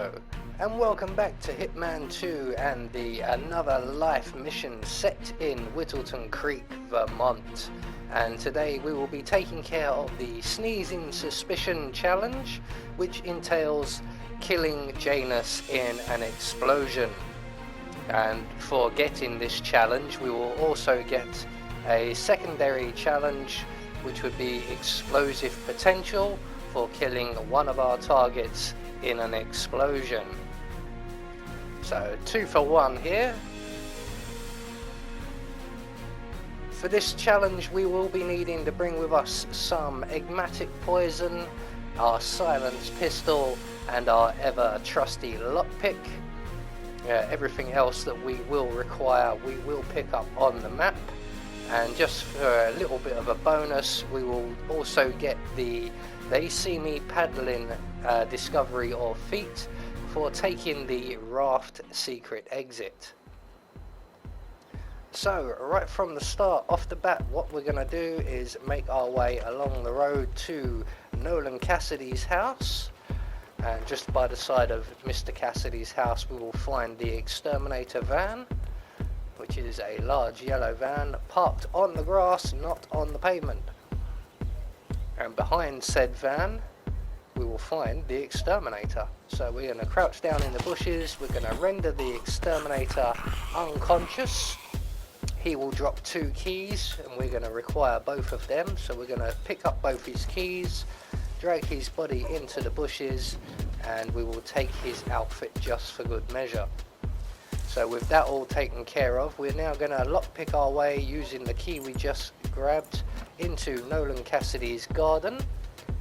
Hello, and welcome back to Hitman 2 and another life mission set in Whittleton Creek, Vermont. And today we will be taking care of the Sneezing Suspicion Challenge, which entails killing Janus in an explosion. And for getting this challenge, we will also get a secondary challenge, which would be explosive potential for killing one of our targets in an explosion. So 2 for 1 here. For this challenge we will be needing to bring with us some egmatic poison, our silenced pistol and our ever trusty lockpick. Everything else that we will require we will pick up on the map, and just for a little bit of a bonus we will also get the They See Me Paddlin discovery or feat for taking the raft secret exit. So right from the start, off the bat, what we're going to do is make our way along the road to Nolan Cassidy's house, and just by the side of Mr. Cassidy's house we will find the exterminator van, which is a large yellow van parked on the grass, not on the pavement. And behind said van we will find the exterminator. So we're going to crouch down in the bushes, we're going to render the exterminator unconscious. He will drop 2 keys and we're going to require both of them, so we're going to pick up both his keys, drag his body into the bushes, and we will take his outfit just for good measure. So with that all taken care of, we're now going to lockpick our way using the key we just grabbed into Nolan Cassidy's garden.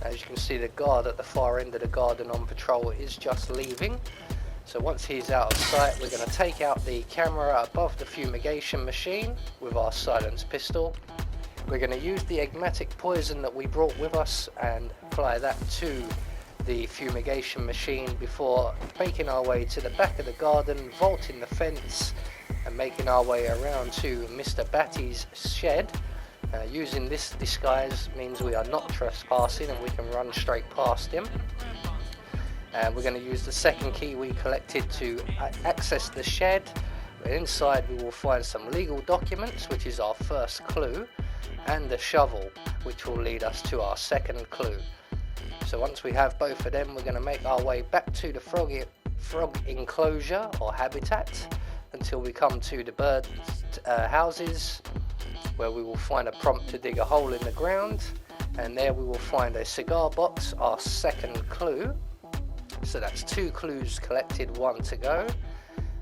As you can see, the guard at the far end of the garden on patrol is just leaving. So once he's out of sight, we're going to take out the camera above the fumigation machine with our silenced pistol. We're going to use the egmatic poison that we brought with us and apply that to the fumigation machine before making our way to the back of the garden, vaulting the fence and making our way around to Mr. Batty's shed. Using this disguise means we are not trespassing and we can run straight past him. And we're going to use the second key we collected to access the shed. Inside we will find some legal documents, which is our first clue, and a shovel, which will lead us to our second clue. So once we have both of them, we're going to make our way back to the frog enclosure or habitat until we come to the bird houses, where we will find a prompt to dig a hole in the ground, and there we will find a cigar box, our second clue. So that's 2 clues collected, 1 to go.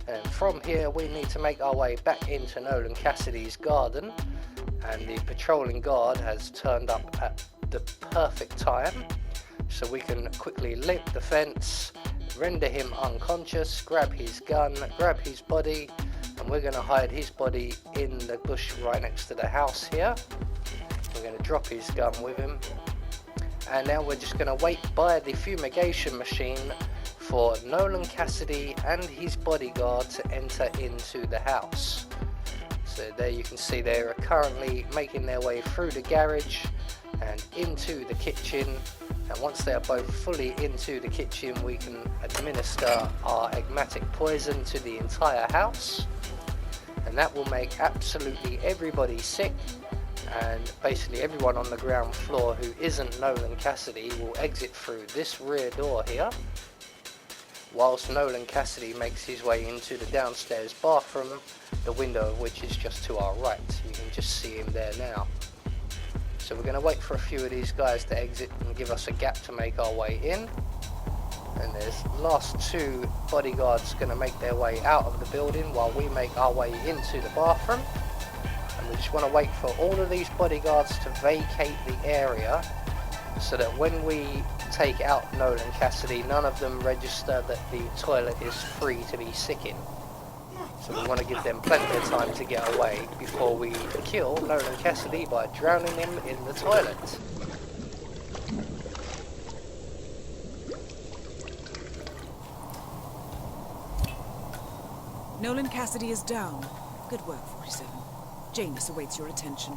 And from here we need to make our way back into Nolan Cassidy's garden, and the patrolling guard has turned up at the perfect time, so we can quickly leap the fence, render him unconscious, grab his gun, grab his body, and we're going to hide his body in the bush right next to the house here. We're going to drop his gun with him, and now we're just going to wait by the fumigation machine for Nolan Cassidy and his bodyguard to enter into the house. So there you can see they are currently making their way through the garage and into the kitchen, and once they are both fully into the kitchen we can administer our egmatic poison to the entire house, and that will make absolutely everybody sick, and basically everyone on the ground floor who isn't Nolan Cassidy will exit through this rear door here, whilst Nolan Cassidy makes his way into the downstairs bathroom, the window of which is just to our right. You can just see him there now. So we're going to wait for a few of these guys to exit and give us a gap to make our way in. And there's the last 2 bodyguards going to make their way out of the building while we make our way into the bathroom. And we just want to wait for all of these bodyguards to vacate the area, so that when we take out Nolan Cassidy, none of them register that the toilet is free to be sick in. So we want to give them plenty of time to get away before we kill Nolan Cassidy by drowning him in the toilet. Nolan Cassidy is down. Good work, 47. Janus awaits your attention.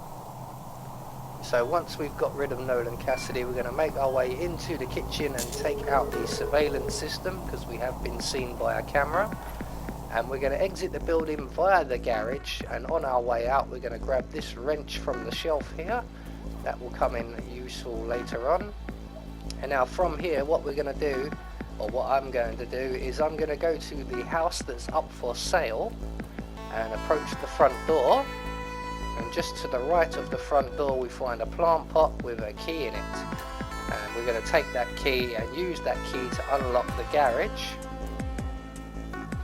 So once we've got rid of Nolan Cassidy, we're going to make our way into the kitchen and take out the surveillance system, because we have been seen by a camera. And we're going to exit the building via the garage, and on our way out we're going to grab this wrench from the shelf here. That will come in useful later on. And now from here, what we're going to do, or what I'm going to do, is I'm going to go to the house that's up for sale and approach the front door. And just to the right of the front door we find a plant pot with a key in it. And we're going to take that key and use that key to unlock the garage,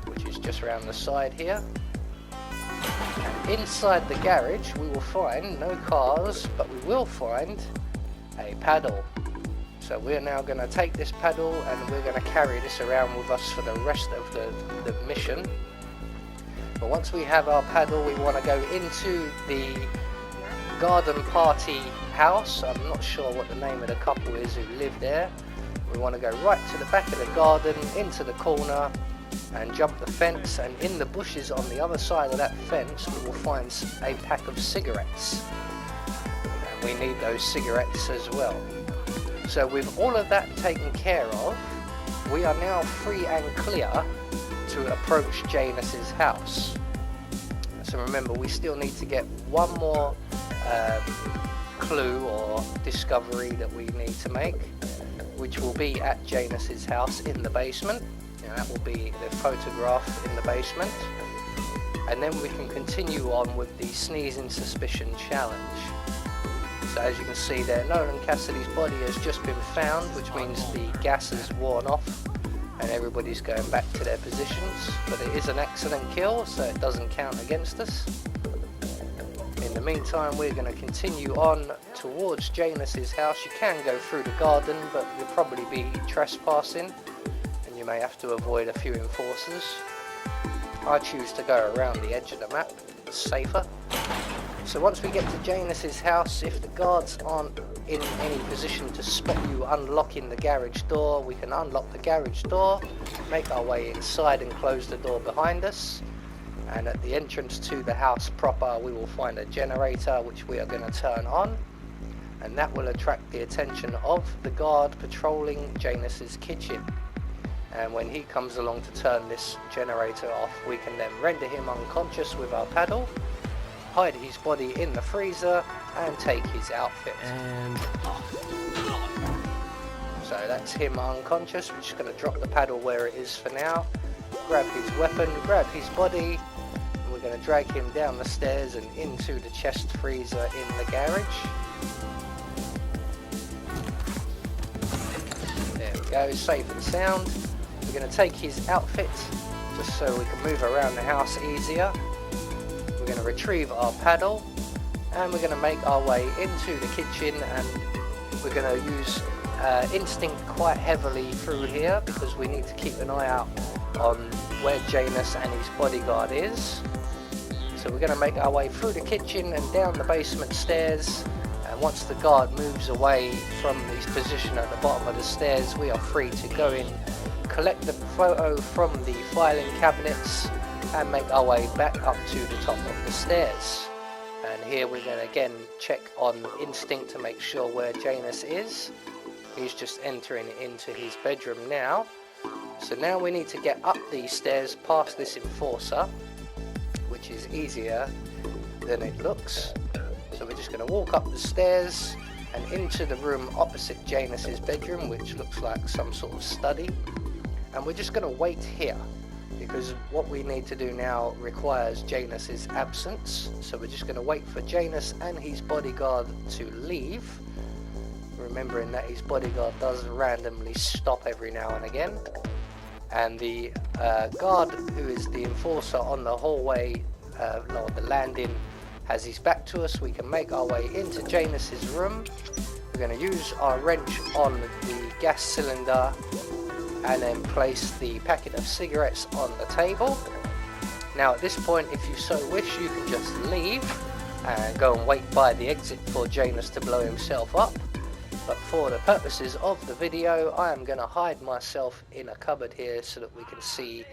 which is just around the side here. And inside the garage we will find no cars, but we will find a paddle. So we're now going to take this paddle and we're going to carry this around with us for the rest of the mission. But once we have our paddle, we want to go into the garden party house. I'm not sure what the name of the couple is who live there. We want to go right to the back of the garden, into the corner, and jump the fence, and in the bushes on the other side of that fence we will find a pack of cigarettes, and we need those cigarettes as well. So with all of that taken care of, we are now free and clear to approach Janus's house. So remember, we still need to get one more clue or discovery that we need to make, which will be at Janus's house in the basement. And that will be the photograph in the basement. And then we can continue on with the Sneezing Suspicion challenge. So as you can see there, Nolan Cassidy's body has just been found, which means the gas has worn off and everybody's going back to their positions. But it is an accident kill, so it doesn't count against us. In the meantime, we're going to continue on towards Janus's house. You can go through the garden, but you'll probably be trespassing. You may have to avoid a few enforcers. I choose to go around the edge of the map, it's safer. So once we get to Janus's house, if the guards aren't in any position to spot you unlocking the garage door, we can unlock the garage door, make our way inside and close the door behind us. And at the entrance to the house proper we will find a generator which we are going to turn on, and that will attract the attention of the guard patrolling Janus's kitchen. And when he comes along to turn this generator off, we can then render him unconscious with our paddle, hide his body in the freezer, and take his outfit. And so that's him unconscious. We're just going to drop the paddle where it is for now, grab his weapon, grab his body, and we're going to drag him down the stairs and into the chest freezer in the garage. There we go, safe and sound. We're going to take his outfit just so we can move around the house easier. We're going to retrieve our paddle and we're going to make our way into the kitchen, and we're going to use instinct quite heavily through here because we need to keep an eye out on where Janus and his bodyguard is. So we're going to make our way through the kitchen and down the basement stairs, and once the guard moves away from his position at the bottom of the stairs, we are free to go in, collect the photo from the filing cabinets, and make our way back up to the top of the stairs. And here we're going to again check on instinct to make sure where Janus is. He's just entering into his bedroom now. So now we need to get up these stairs past this enforcer, which is easier than it looks. So we're just going to walk up the stairs and into the room opposite Janus's bedroom, which looks like some sort of study. And we're just going to wait here, because what we need to do now requires Janus's absence. So we're just going to wait for Janus and his bodyguard to leave, remembering that his bodyguard does randomly stop every now and again. And the guard, who is the enforcer on the hallway, or the landing, has his back to us. We can make our way into Janus's room. We're going to use our wrench on the gas cylinder and then place the packet of cigarettes on the table. Now at this point, if you so wish, you can just leave and go and wait by the exit for Janus to blow himself up. But for the purposes of the video, I am going to hide myself in a cupboard here so that we can see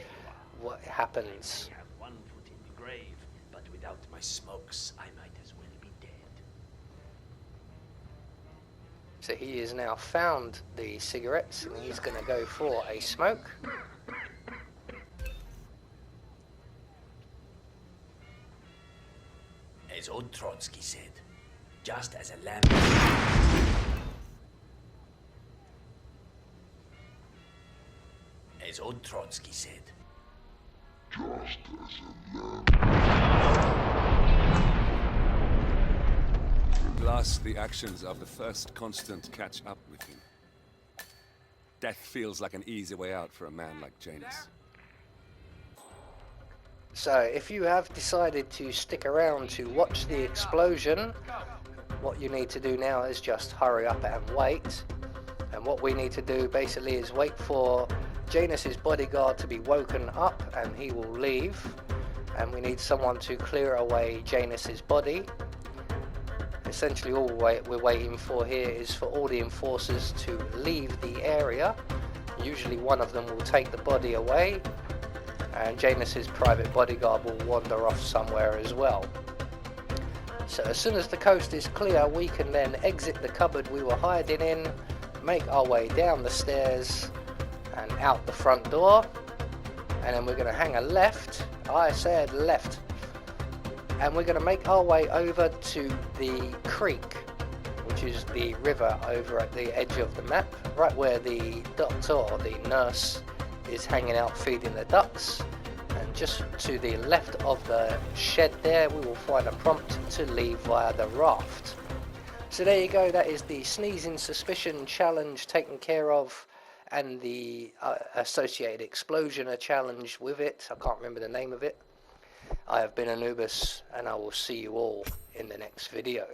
what happens. I have one foot in the grave, but without my smokes, I might as well be dead. So he has now found the cigarettes and he's going to go for a smoke. As old Trotsky said, just as a lamb... As old Trotsky said, just as a lamb... At last, the actions of the first constant catch up with him. Death feels like an easy way out for a man like Janus. So if you have decided to stick around to watch the explosion, what you need to do now is just hurry up and wait. And what we need to do basically is wait for Janus's bodyguard to be woken up and he will leave. And we need someone to clear away Janus's body. Essentially all we're waiting for here is for all the enforcers to leave the area. Usually one of them will take the body away, and Janus's private bodyguard will wander off somewhere as well. So as soon as the coast is clear, we can then exit the cupboard we were hiding in, make our way down the stairs and out the front door, and then we're going to hang a left. I said left. And we're going to make our way over to the creek, which is the river over at the edge of the map, right where the doctor or the nurse is hanging out feeding the ducks. And just to the left of the shed there, we will find a prompt to leave via the raft. So there you go, that is the Sneezing Suspicion challenge taken care of, and the associated explosioner challenge with it. I can't remember the name of it. I have been Anubis, and I will see you all in the next video.